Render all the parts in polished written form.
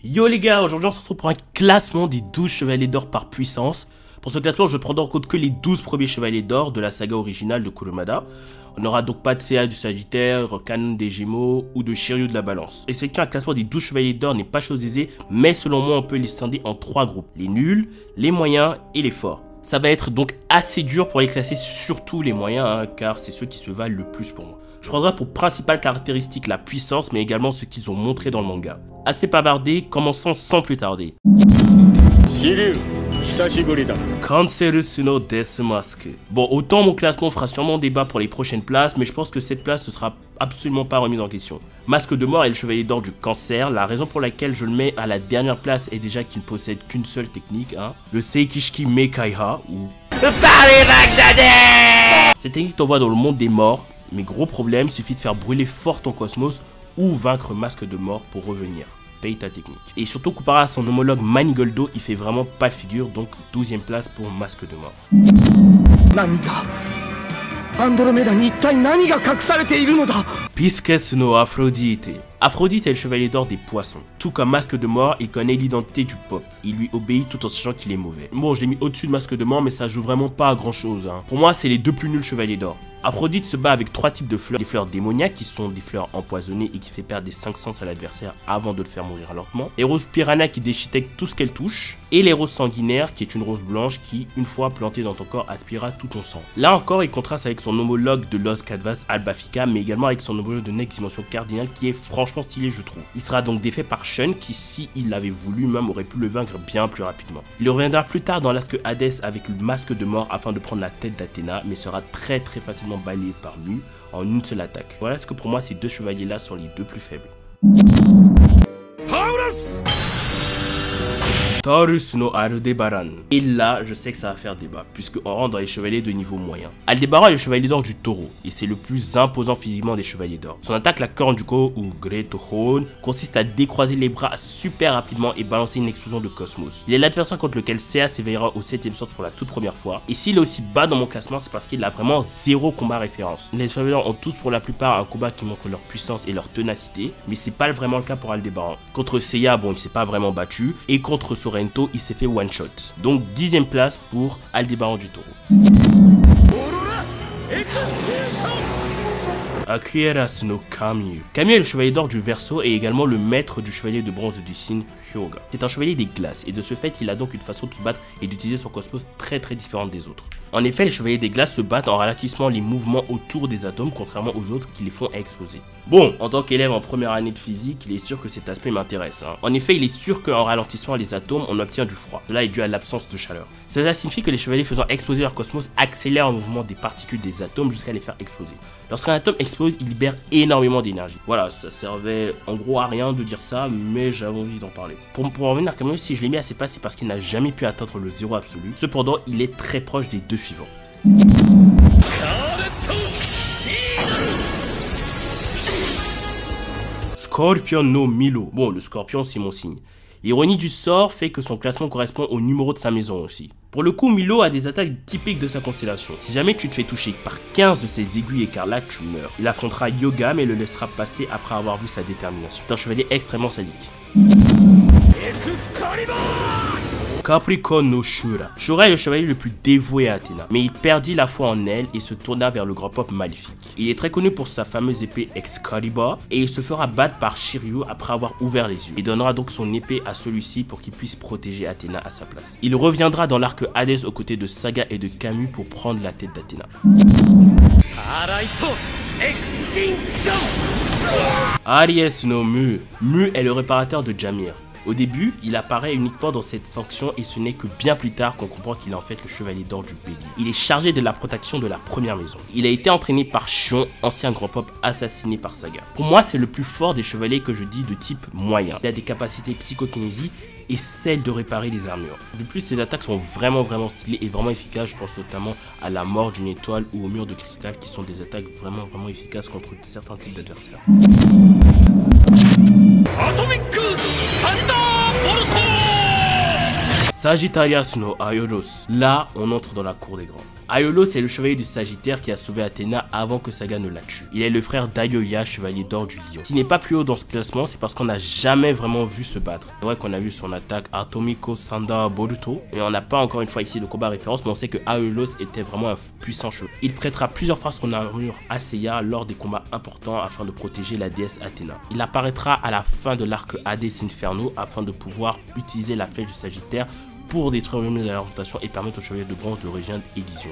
Yo les gars, aujourd'hui on se retrouve pour un classement des 12 chevaliers d'or par puissance. Pour ce classement, je prends en compte que les 12 premiers chevaliers d'or de la saga originale de Kurumada. On n'aura donc pas de Seiya du Sagittaire, Kanon des Gémeaux ou de Shiryu de la Balance. Effectuer un classement des 12 chevaliers d'or n'est pas chose aisée, mais selon moi on peut les scinder en 3 groupes. Les nuls, les moyens et les forts. Ça va être donc assez dur pour les classer, surtout les moyens, hein, car c'est ceux qui se valent le plus pour moi. Je prendrai pour principale caractéristique la puissance, mais également ce qu'ils ont montré dans le manga. Assez bavardé, commençons sans plus tarder. Cancerus no Death Mask. Bon, autant mon classement fera sûrement débat pour les prochaines places, mais je pense que cette place ne sera absolument pas remise en question. Masque de mort est le chevalier d'or du cancer. La raison pour laquelle je le mets à la dernière place est déjà qu'il ne possède qu'une seule technique, hein, le Seikishiki Mekaiha, ou Parlez Bagdadais. Cette technique t'envoie dans le monde des morts, mais gros problème, suffit de faire brûler fort ton cosmos ou vaincre Masque de mort pour revenir. Paye ta technique. Et surtout comparé à son homologue Manigoldo, il fait vraiment pas de figure, donc 12e place pour Masque de mort. Pisces no Aphrodite. Aphrodite est le chevalier d'or des poissons. Tout comme Masque de mort, il connaît l'identité du pop. Il lui obéit tout en sachant qu'il est mauvais. Bon, je l'ai mis au-dessus de Masque de mort, mais ça joue vraiment pas à grand chose, hein. Pour moi, c'est les deux plus nuls chevaliers d'or. Aphrodite se bat avec 3 types de fleurs. Des fleurs démoniaques qui sont des fleurs empoisonnées et qui fait perdre des 5 sens à l'adversaire avant de le faire mourir lentement. Les roses piranha qui déchiquettent tout ce qu'elle touche. Et les roses sanguinaires qui est une rose blanche qui, une fois plantée dans ton corps, aspirera tout ton sang. Là encore, il contraste avec son homologue de Los Cadvas Albafica, mais également avec son homologue de Next Dimension Cardinal qui est franchement stylé, je trouve. Il sera donc défait par Shun qui, si il l'avait voulu, même aurait pu le vaincre bien plus rapidement. Il reviendra plus tard dans l'asque Hadès avec le masque de mort afin de prendre la tête d'Athéna, mais sera très facilement balayé par lui en une seule attaque. Voilà ce que pour moi ces deux chevaliers là sont les deux plus faibles. Taurus no Aldebaran. Et là, je sais que ça va faire débat, puisqu'on rentre dans les chevaliers de niveau moyen. Aldebaran est le chevalier d'or du taureau, et c'est le plus imposant physiquement des chevaliers d'or. Son attaque, la corne du Ko, ou Great Horn, consiste à décroiser les bras super rapidement et balancer une explosion de cosmos. Il est l'adversaire contre lequel Seiya s'éveillera au 7ème sens pour la toute première fois, et s'il est aussi bas dans mon classement, c'est parce qu'il a vraiment 0 combat référence. Les chevaliers d'or ont tous pour la plupart un combat qui montre leur puissance et leur ténacité, mais c'est pas vraiment le cas pour Aldebaran. Contre Seiya, bon, il s'est pas vraiment battu, et contre Sorrento, il s'est fait one shot. Donc 10ème place pour Aldebaran du taureau. Akieras no Kamiu. Kamiu est le chevalier d'or du Verseau et également le maître du chevalier de bronze du signe Hyoga. C'est un chevalier des glaces et de ce fait il a donc une façon de se battre et d'utiliser son cosmos très différente des autres. En effet, les chevaliers des glaces se battent en ralentissant les mouvements autour des atomes contrairement aux autres qui les font exploser. Bon, en tant qu'élève en première année de physique, il est sûr que cet aspect m'intéresse, hein. En effet, il est sûr qu'en ralentissant les atomes, on obtient du froid. Cela est dû à l'absence de chaleur. Cela signifie que les chevaliers faisant exploser leur cosmos accélèrent le mouvement des particules des atomes jusqu'à les faire exploser. Lorsqu'un atome explose, il libère énormément d'énergie. Voilà, ça servait en gros à rien de dire ça, mais j'avais envie d'en parler. Pour en revenir à Kamiu, si je l'ai mis assez bas, c'est parce qu'il n'a jamais pu atteindre le zéro absolu. Cependant, il est très proche des deux suivants. Scorpion no Milo. Bon, le scorpion, c'est mon signe. L'ironie du sort fait que son classement correspond au numéro de sa maison aussi. Pour le coup, Milo a des attaques typiques de sa constellation. Si jamais tu te fais toucher par 15 de ses aiguilles écarlates, tu meurs. Il affrontera Yoga mais le laissera passer après avoir vu sa détermination. C'est un chevalier extrêmement sadique. Capricorn no Shura. Shura est le chevalier le plus dévoué à Athéna, mais il perdit la foi en elle et se tourna vers le grand pop maléfique. Il est très connu pour sa fameuse épée Excalibur et il se fera battre par Shiryu après avoir ouvert les yeux. Il donnera donc son épée à celui-ci pour qu'il puisse protéger Athéna à sa place. Il reviendra dans l'arc Hadès aux côtés de Saga et de Kamiu pour prendre la tête d'Athéna. Aries no Mu. Mu est le réparateur de Jamir. Au début, il apparaît uniquement dans cette fonction et ce n'est que bien plus tard qu'on comprend qu'il est en fait le chevalier d'or du bélier. Il est chargé de la protection de la première maison. Il a été entraîné par Shion, ancien grand pop assassiné par Saga. Pour moi, c'est le plus fort des chevaliers que je dis de type moyen. Il a des capacités psychokinésie et celle de réparer les armures. De plus, ses attaques sont vraiment stylées et vraiment efficaces. Je pense notamment à la mort d'une étoile ou au mur de cristal qui sont des attaques vraiment efficaces contre certains types d'adversaires. Sagittarius no Aiolos. Là, on entre dans la cour des grands. Aiolos est le chevalier du Sagittaire qui a sauvé Athéna avant que Saga ne la tue. Il est le frère d'Aiolia, chevalier d'or du Lion. S'il n'est pas plus haut dans ce classement, c'est parce qu'on n'a jamais vraiment vu se battre. C'est vrai qu'on a vu son attaque Atomiko Sanda Boruto, et on n'a pas encore une fois ici de combat référence, mais on sait que Aiolos était vraiment un puissant chevalier. Il prêtera plusieurs fois son armure à Seiya lors des combats importants afin de protéger la déesse Athéna. Il apparaîtra à la fin de l'arc Hades Inferno afin de pouvoir utiliser la flèche du Sagittaire pour détruire le mur de l'orientation et permettre au chevalier de bronze de rejoindre Elysion.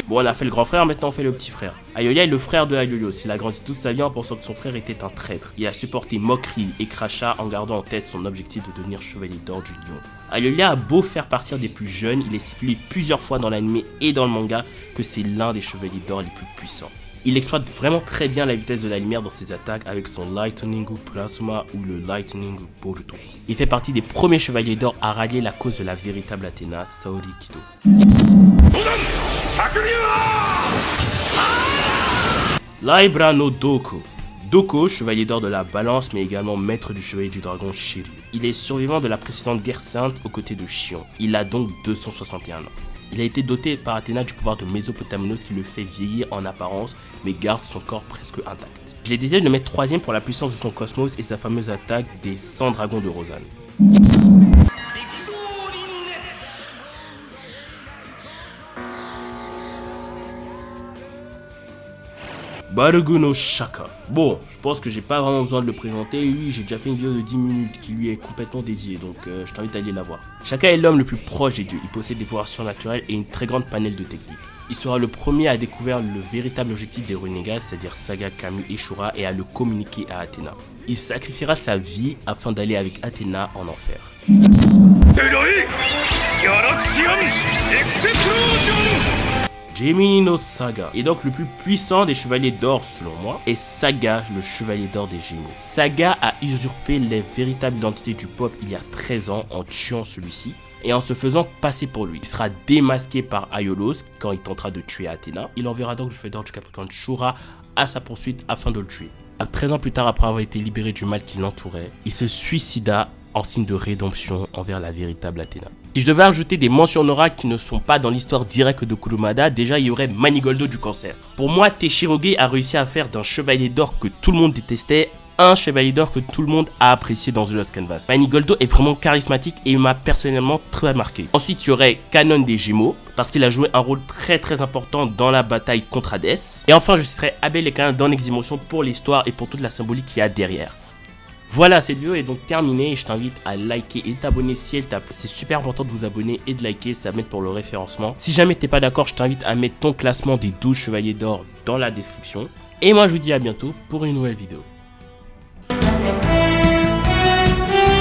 Bon, on a fait le grand frère, maintenant on fait le petit frère. Aiolia est le frère de Aiolos. Il a grandi toute sa vie en pensant que son frère était un traître. Il a supporté moqueries et crachats en gardant en tête son objectif de devenir chevalier d'or du Lion. Aiolia a beau faire partir des plus jeunes, il est stipulé plusieurs fois dans l'anime et dans le manga que c'est l'un des chevaliers d'or les plus puissants. Il exploite vraiment très bien la vitesse de la lumière dans ses attaques avec son Lightning Plasma ou le Lightning Boruto. Il fait partie des premiers chevaliers d'or à rallier la cause de la véritable Athéna, Saori Kido. Laibra no Doko. Doko, chevalier d'or de la balance mais également maître du chevalier du dragon Shiryu. Il est survivant de la précédente guerre sainte aux côtés de Shion. Il a donc 261 ans. Il a été doté par Athéna du pouvoir de Mésopotaminos qui le fait vieillir en apparence mais garde son corps presque intact. Je l'ai décidé de le mettre 3ème pour la puissance de son cosmos et sa fameuse attaque des 100 dragons de Rosanne. Barugu no Shaka. Bon, je pense que j'ai pas vraiment besoin de le présenter. Lui, j'ai déjà fait une vidéo de 10 minutes qui lui est complètement dédiée, donc je t'invite à aller la voir. Shaka est l'homme le plus proche des dieux. Il possède des pouvoirs surnaturels et une très grande panel de techniques. Il sera le premier à découvrir le véritable objectif des renégats, c'est-à-dire Saga, Camus et Shura, et à le communiquer à Athéna. Il sacrifiera sa vie afin d'aller avec Athéna en enfer. Gemini no Saga est donc le plus puissant des chevaliers d'or selon moi, et Saga, le chevalier d'or des Gémeaux. Saga a usurpé la véritable identité du peuple il y a 13 ans en tuant celui-ci, et en se faisant passer pour lui. Il sera démasqué par Aiolos quand il tentera de tuer Athéna. Il enverra donc le chevalier d'or du Capricorne Shura à sa poursuite afin de le tuer. 13 ans plus tard, après avoir été libéré du mal qui l'entourait, il se suicida en signe de rédemption envers la véritable Athéna. Si je devais ajouter des mentions honorables qui ne sont pas dans l'histoire directe de Kurumada, déjà il y aurait Manigoldo du cancer. Pour moi, Teshiroge a réussi à faire d'un chevalier d'or que tout le monde détestait un chevalier d'or que tout le monde a apprécié dans The Lost Canvas. Manigoldo est vraiment charismatique et il m'a personnellement très marqué. Ensuite, il y aurait Canon des Gémeaux, parce qu'il a joué un rôle très important dans la bataille contre Hades. Et enfin, je citerai Abel et Cain dans Eximotion pour l'histoire et pour toute la symbolique qu'il y a derrière. Voilà, cette vidéo est donc terminée et je t'invite à liker et t'abonner si elle t'a plu. C'est super important de vous abonner et de liker, ça m'aide pour le référencement. Si jamais t'es pas d'accord, je t'invite à mettre ton classement des 12 chevaliers d'or dans la description. Et moi je vous dis à bientôt pour une nouvelle vidéo.